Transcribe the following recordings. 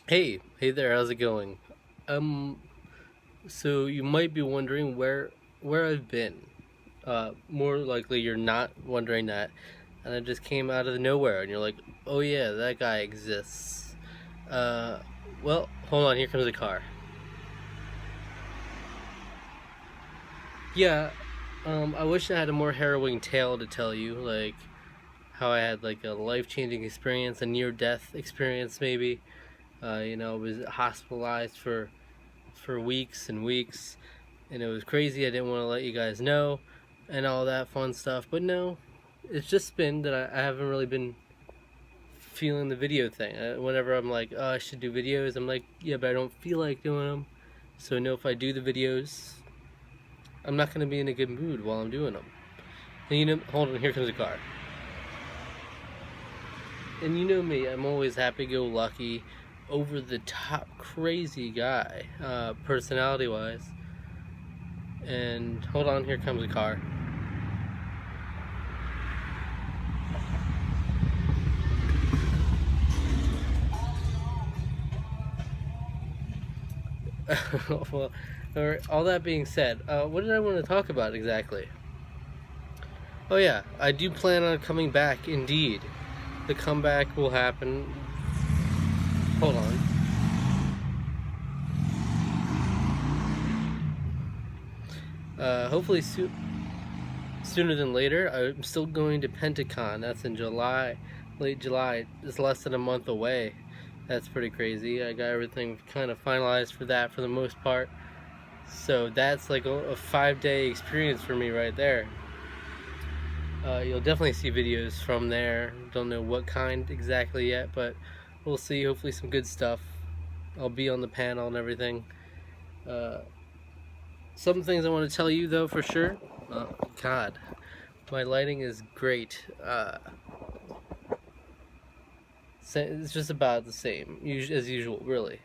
Hey there, how's it going? Um, so you might be wondering where I've been. More likely you're not wondering that, and I just came out of nowhere, and you're like, oh yeah, that guy exists. Uh, well, hold on, here comes a car. Yeah, I wish I had a more harrowing tale to tell you, like how I had like a life-changing experience, a near-death experience, maybe. I was hospitalized for weeks and weeks, and it was crazy. I didn't want to let you guys know and all that fun stuff, but no, it's just been that I haven't really been feeling the video thing. Whenever I'm like, oh, I should do videos, I'm like, yeah, but I don't feel like doing them. So I know if I do the videos, I'm not going to be in a good mood while I'm doing them. And hold on, here comes a car. And you know me, I'm always happy-go-lucky, over the top crazy guy, personality wise. And hold on, here comes a car. Well, all that being said, what did I want to talk about exactly? Oh yeah, I do plan on coming back. Indeed, the comeback will happen. Hold on. Hopefully sooner than later. I'm still going to Pentacon. That's in July, late July. It's less than a month away. That's pretty crazy. I got everything kind of finalized for that for the most part. So that's like a 5-day experience for me right there. You'll definitely see videos from there. Don't know what kind exactly yet, but we'll see. Hopefully some good stuff. I'll be on the panel and everything. Uh, some things I want to tell you though for sure. Oh God, my lighting is great. It's just about the same as usual, really.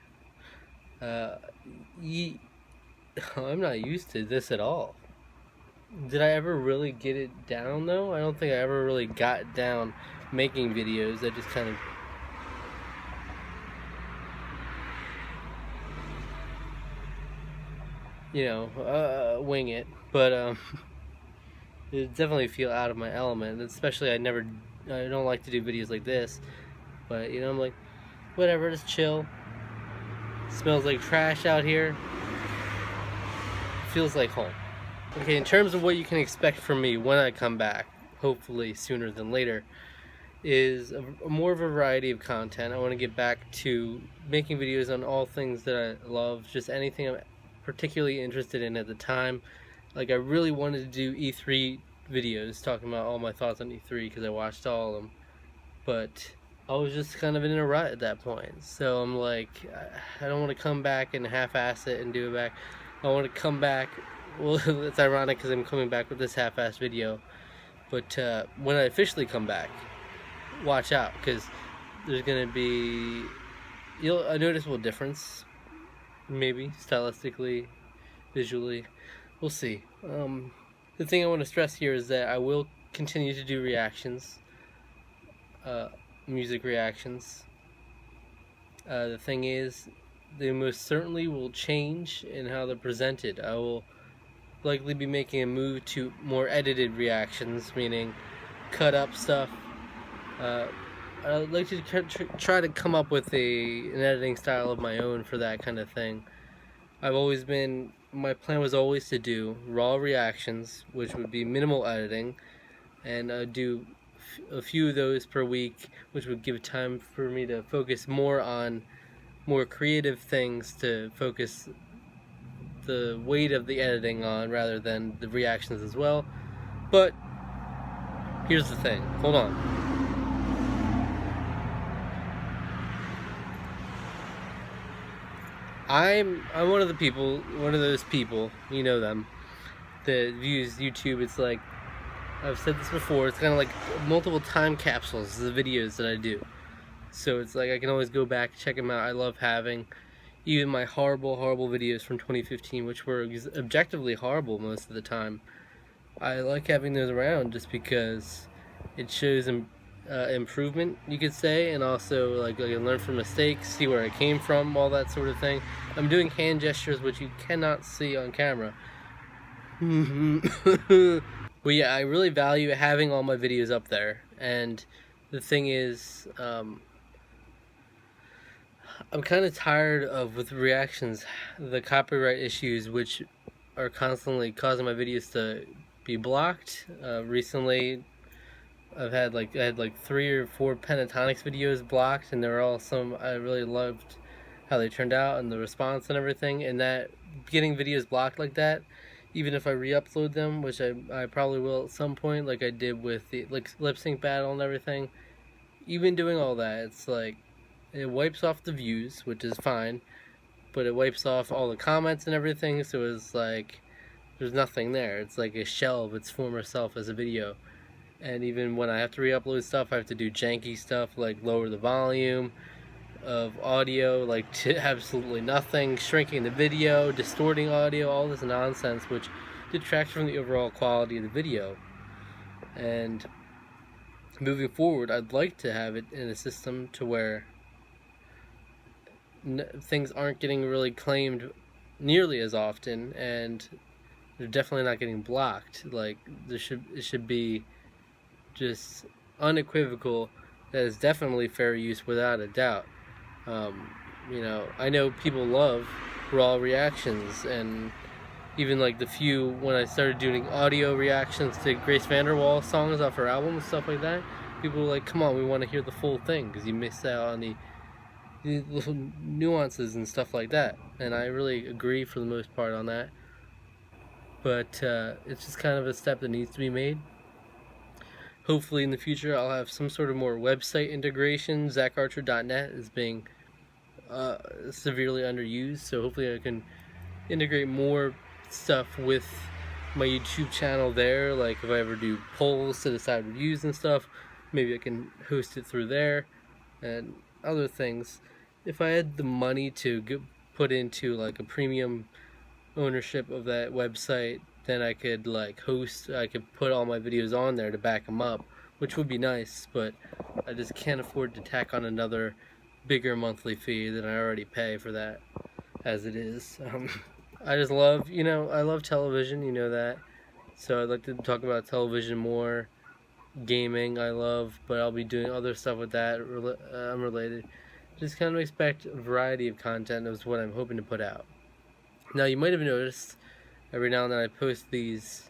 Uh, I'm not used to this at all. Did I ever really get it down though? I don't think I ever really got down making videos. I just kind of, wing it. But it definitely feel out of my element. Especially I don't like to do videos like this. But I'm like, whatever, just chill. Smells like trash out here. Feels like home. Okay, in terms of what you can expect from me when I come back, hopefully sooner than later, is more of a variety of content. I want to get back to making videos on all things that I love, just anything I'm particularly interested in at the time. Like I really wanted to do E3 videos, talking about all my thoughts on E3 because I watched all of them, but I was just kind of in a rut at that point. So I'm like, I don't want to come back and half-ass it and do it back. I want to come back. Well, it's ironic because I'm coming back with this half-assed video, but when I officially come back, watch out because there's gonna be a noticeable difference, maybe stylistically, visually. We'll see. The thing I want to stress here is that I will continue to do reactions, uh, music reactions. The thing is, they most certainly will change in how they're presented. I will likely be making a move to more edited reactions, meaning cut up stuff. I'd like to try to come up with an editing style of my own for that kind of thing. My plan was always to do raw reactions, which would be minimal editing, and do a few of those per week, which would give time for me to focus more on more creative things to focus the weight of the editing on rather than the reactions as well. But here's the thing. Hold on. I'm one of those people, you know them, that views YouTube. It's like, I've said this before, it's kind of like multiple time capsules of the videos that I do. So it's like I can always go back, check them out. I love having even my horrible videos from 2015, which were objectively horrible most of the time. I like having those around just because it shows improvement, you could say, and also like I can learn from mistakes, see where I came from, all that sort of thing. I'm doing hand gestures which you cannot see on camera. But yeah, I really value having all my videos up there, and the thing is, I'm kind of tired of, with reactions, the copyright issues which are constantly causing my videos to be blocked. Recently, I had like 3 or 4 Pentatonics videos blocked, and they were all some I really loved how they turned out and the response and everything. And that getting videos blocked like that, even if I re-upload them, which I probably will at some point, like I did with the lip sync battle and everything. Even doing all that, it's like it wipes off the views, which is fine, but it wipes off all the comments and everything. So it's like there's nothing there. It's like a shell of its former self as a video. And even when I have to re-upload stuff, I have to do janky stuff like lower the volume of audio like to absolutely nothing, shrinking the video, distorting audio, all this nonsense which detracts from the overall quality of the video. And moving forward, I'd like to have it in a system to where things aren't getting really claimed nearly as often, and they're definitely not getting blocked. Like it should be just unequivocal that is definitely fair use without a doubt. You know, I know people love raw reactions, and even like the few when I started doing audio reactions to Grace VanderWaal songs off her album and stuff like that, people were like, come on, we want to hear the full thing because you missed out on the little nuances and stuff like that. And I really agree for the most part on that, but it's just kind of a step that needs to be made. Hopefully in the future I'll have some sort of more website integration. ZachArcher.net is being severely underused, so hopefully I can integrate more stuff with my YouTube channel there. Like if I ever do polls to decide reviews and stuff, maybe I can host it through there and other things. If I had the money to put into like a premium ownership of that website, then I could like I could put all my videos on there to back them up, which would be nice, but I just can't afford to tack on another bigger monthly fee than I already pay for that as it is. I just love, you know, I love television, you know that, so I'd like to talk about television more. Gaming I love, but I'll be doing other stuff with that unrelated. Just kind of expect a variety of content is what I'm hoping to put out. Now you might have noticed every now and then I post these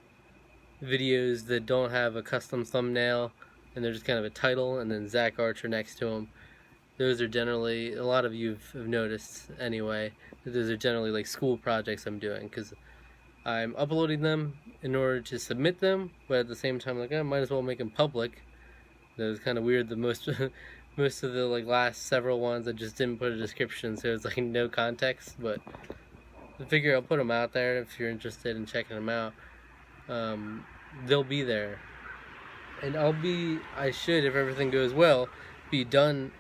videos that don't have a custom thumbnail, and they're just kind of a title and then Zach Archer next to them. Those are generally, a lot of you have noticed anyway, that those are generally like school projects I'm doing, because I'm uploading them in order to submit them, but at the same time, like, I might as well make them public. That was kind of weird. The most most of the like last several ones I just didn't put a description, so it's like no context. But I figure I'll put them out there if you're interested in checking them out. They'll be there, and I should, if everything goes well, be done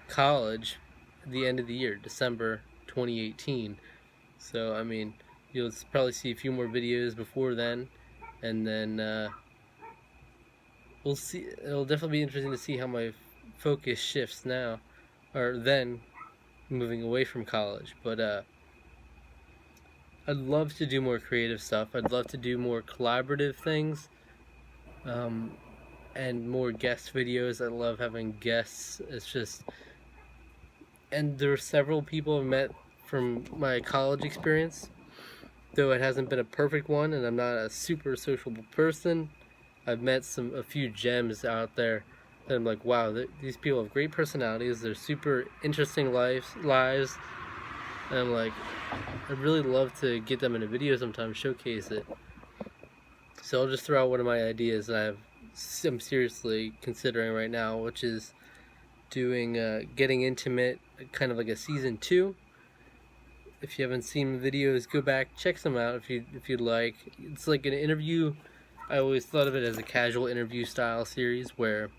college at the end of the year, December 2018. So I mean, you'll probably see a few more videos before then, and then we'll see. It'll definitely be interesting to see how my focus shifts now, or then, moving away from college. But I'd love to do more creative stuff. I'd love to do more collaborative things, and more guest videos. I love having guests. It's just, and there are several people I've met from my college experience, though it hasn't been a perfect one, and I'm not a super sociable person. I've met a few gems out there that I'm like, wow, these people have great personalities. They're super interesting lives, and I'm like, I'd really love to get them in a video sometime, showcase it. So I'll just throw out one of my ideas that I'm seriously considering right now, which is doing Getting Intimate, kind of like a season 2. If you haven't seen videos, go back, check some out if you'd like. It's like an interview. I always thought of it as a casual interview style series where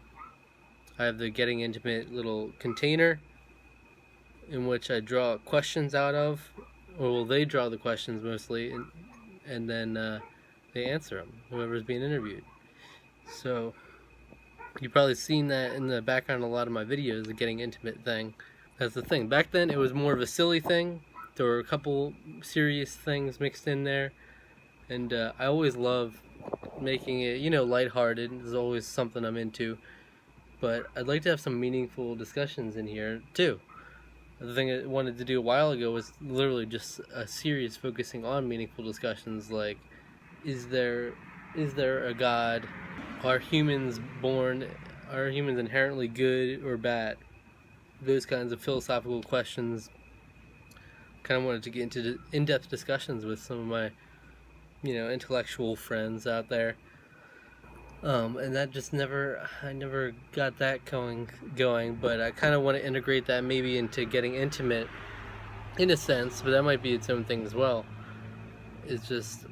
I have the Getting Intimate little container in which I draw questions out of, or well, they draw the questions mostly, and then they answer them, whoever's being interviewed. So You've probably seen that in the background of a lot of my videos, the getting intimate thing. That's the thing. Back then, it was more of a silly thing. There were a couple serious things mixed in there. And I always love making it, lighthearted. It's always something I'm into. But I'd like to have some meaningful discussions in here, too. The thing I wanted to do a while ago was literally just a series focusing on meaningful discussions, like, is there a God? Are humans inherently good or bad? Those kinds of philosophical questions. Kind of wanted to get into in-depth discussions with some of my, intellectual friends out there. And that just I never got that going, but I kind of want to integrate that maybe into getting intimate in a sense, but that might be its own thing as well. It's just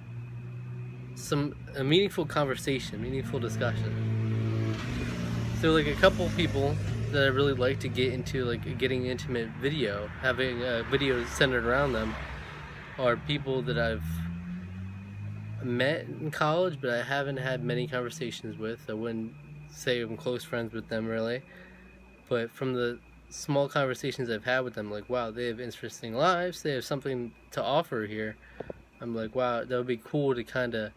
a meaningful conversation, meaningful discussion. So like a couple people that I really like to get into, like a getting intimate video, having a video centered around them, are people that I've met in college, but I haven't had many conversations with. I wouldn't say I'm close friends with them really, but from the small conversations I've had with them, like, wow, they have interesting lives, they have something to offer here. I'm like, wow, that would be cool to kind of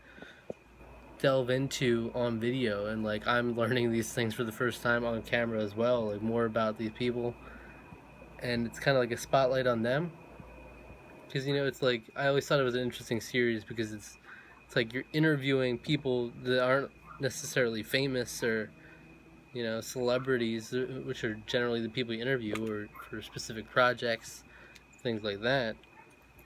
delve into on video, and like I'm learning these things for the first time on camera as well, like more about these people, and it's kind of like a spotlight on them, because it's like I always thought it was an interesting series because it's like you're interviewing people that aren't necessarily famous or celebrities, which are generally the people you interview, or for specific projects, things like that.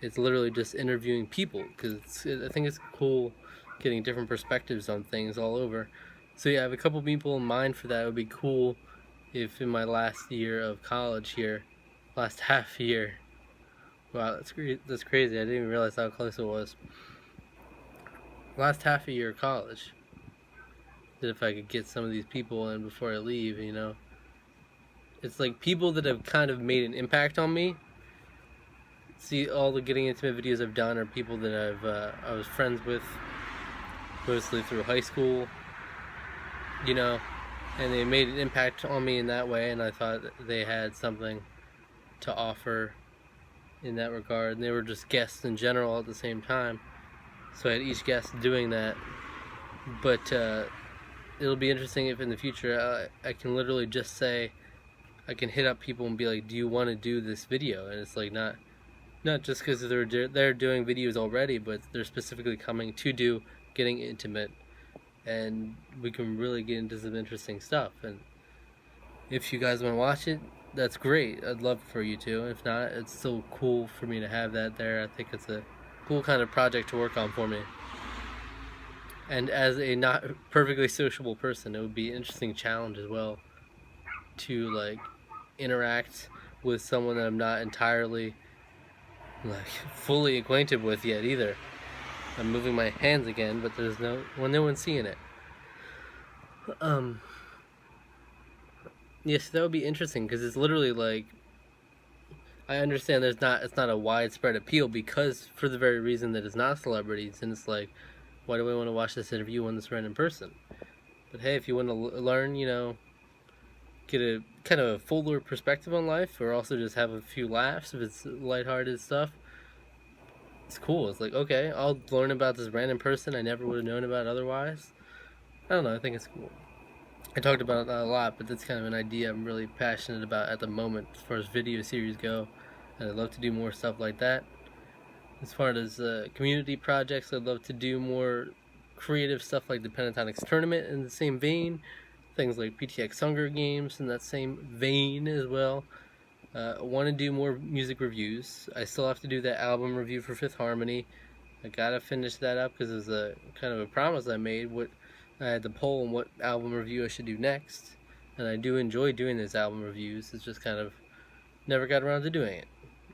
It's literally just interviewing people, because I think it's cool getting different perspectives on things all over. So yeah, I have a couple people in mind for that. It would be cool if in my last year of college here, last half year, wow, that's crazy, I didn't even realize how close it was. Last half a year of college, that if I could get some of these people in before I leave, it's like people that have kind of made an impact on me. See, all the getting intimate videos I've done are people that I was friends with mostly through high school, and they made an impact on me in that way, and I thought they had something to offer in that regard, and they were just guests in general at the same time, so I had each guest doing that. But it'll be interesting if in the future I can literally just say, I can hit up people and be like, do you want to do this video? And it's like not just because they're doing videos already, but they're specifically coming to do getting intimate, and we can really get into some interesting stuff. And if you guys want to watch it, that's great. I'd love for you to. If not, it's still cool for me to have that there. I think it's a cool kind of project to work on for me. And as a not perfectly sociable person, it would be an interesting challenge as well to like interact with someone that I'm not entirely like fully acquainted with yet either. I'm moving my hands again, but there's no one's seeing it. Yes, that would be interesting, because it's literally like, I understand it's not a widespread appeal, because for the very reason that it's not celebrities, and it's like, why do I want to watch this interview when it's random person? But hey, if you want to learn, get a kind of a fuller perspective on life, or also just have a few laughs if it's lighthearted stuff, it's cool. It's like, okay, I'll learn about this random person I never would have known about otherwise. I don't know, I think it's cool. I talked about that a lot, but that's kind of an idea I'm really passionate about at the moment as far as video series go, and I'd love to do more stuff like that. As far as community projects, I'd love to do more creative stuff like the Pentatonics Tournament in the same vein, things like PTX Hunger Games in that same vein as well. I want to do more music reviews. I still have to do that album review for Fifth Harmony. I gotta finish that up because it was a kind of a promise I made. I had to poll on what album review I should do next, and I do enjoy doing those album reviews. It's just kind of never got around to doing it,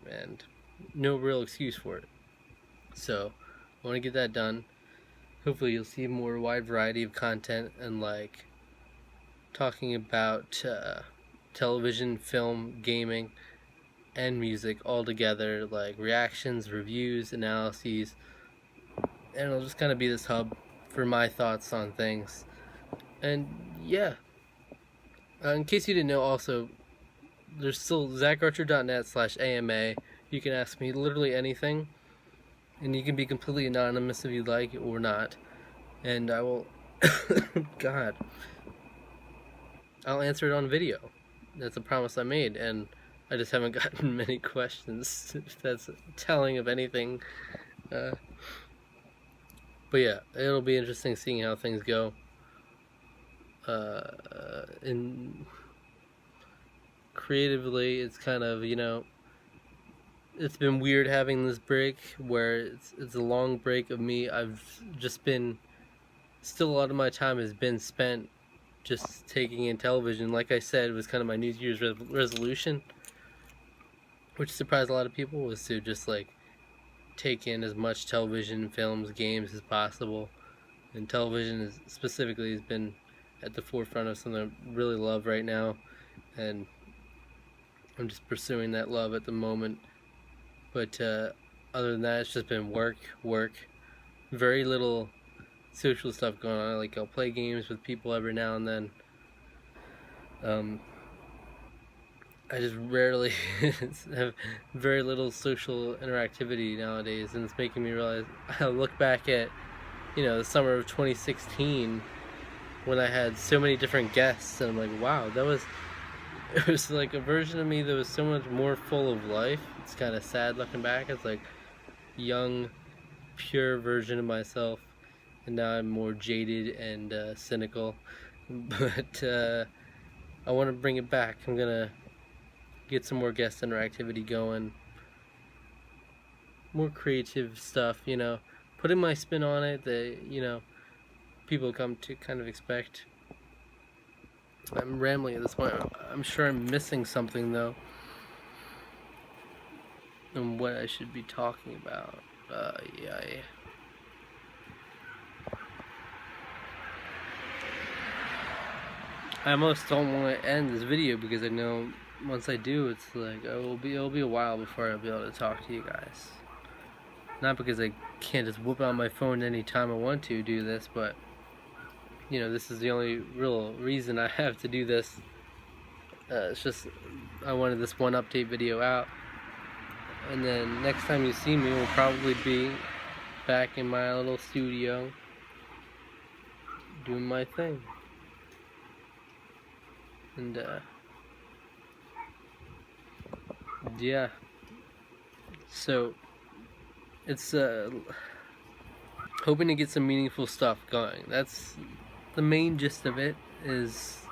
and no real excuse for it. So I want to get that done. Hopefully you'll see more wide variety of content, and like talking about television, film, gaming, and music all together, like reactions, reviews, analyses, and it'll just kind of be this hub for my thoughts on things. And yeah, In case you didn't know, also, there's still ZachArcher.net/AMA. You can ask me literally anything, and you can be completely anonymous if you like or not. And I will, God, I'll answer it on video. That's a promise I made, and I just haven't gotten many questions, if that's telling of anything. But yeah, it'll be interesting seeing how things go. And creatively, it's kind of, it's been weird having this break where it's a long break of me. I've just been, still a lot of my time has been spent just taking in television. Like I said, it was kind of my New Year's resolution, which surprised a lot of people, was to just like take in as much television, films, games as possible. And television is specifically has been at the forefront of something I really love right now, and I'm just pursuing that love at the moment. But other than that, it's just been work, very little social stuff going on. Like, I'll play games with people every now and then. I just rarely have very little social interactivity nowadays, and it's making me realize. I look back at, the summer of 2016 when I had so many different guests, and I'm like, wow, it was like a version of me that was so much more full of life. It's kind of sad looking back. It's like young, pure version of myself, and now I'm more jaded and cynical. But I want to bring it back. I'm gonna get some more guest interactivity going, more creative stuff, putting my spin on it that, people come to kind of expect. I'm rambling at this point. I'm sure I'm missing something though, and what I should be talking about. I almost don't want to end this video because I know once I do, it's like it'll be a while before I'll be able to talk to you guys. Not because I can't just whip out my phone anytime I want to do this, but this is the only real reason I have to do this. It's just I wanted this one update video out, and then next time you see me will probably be back in my little studio doing my thing. And yeah, so it's hoping to get some meaningful stuff going. That's the main gist of it. Is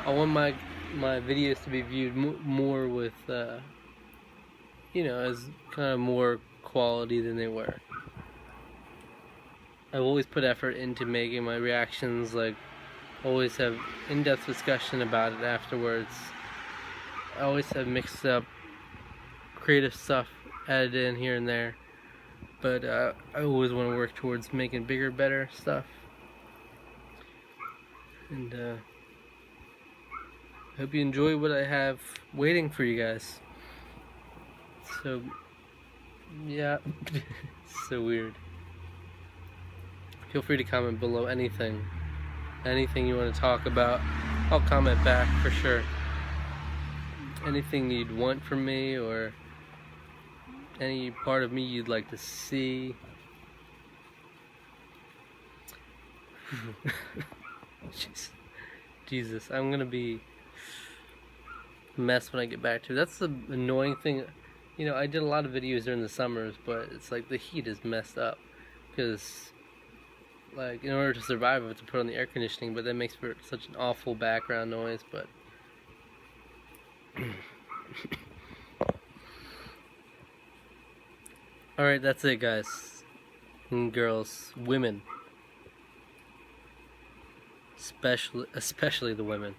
I want my videos to be viewed more with as kind of more quality than they were. I've always put effort into making my reactions, like always have in-depth discussion about it afterwards. I always have mixed up creative stuff added in here and there, but I always want to work towards making bigger, better stuff. And I hope you enjoy what I have waiting for you guys. So yeah, so weird. Feel free to comment below anything you want to talk about. I'll comment back for sure. Anything you'd want from me, or any part of me you'd like to see. Jesus, I'm gonna be a mess when I get back to it. That's the annoying thing. I did a lot of videos during the summers, but it's like the heat is messed up, because like in order to survive I have to put on the air conditioning, but that makes for such an awful background noise. But alright, that's it guys and girls, women, especially the women.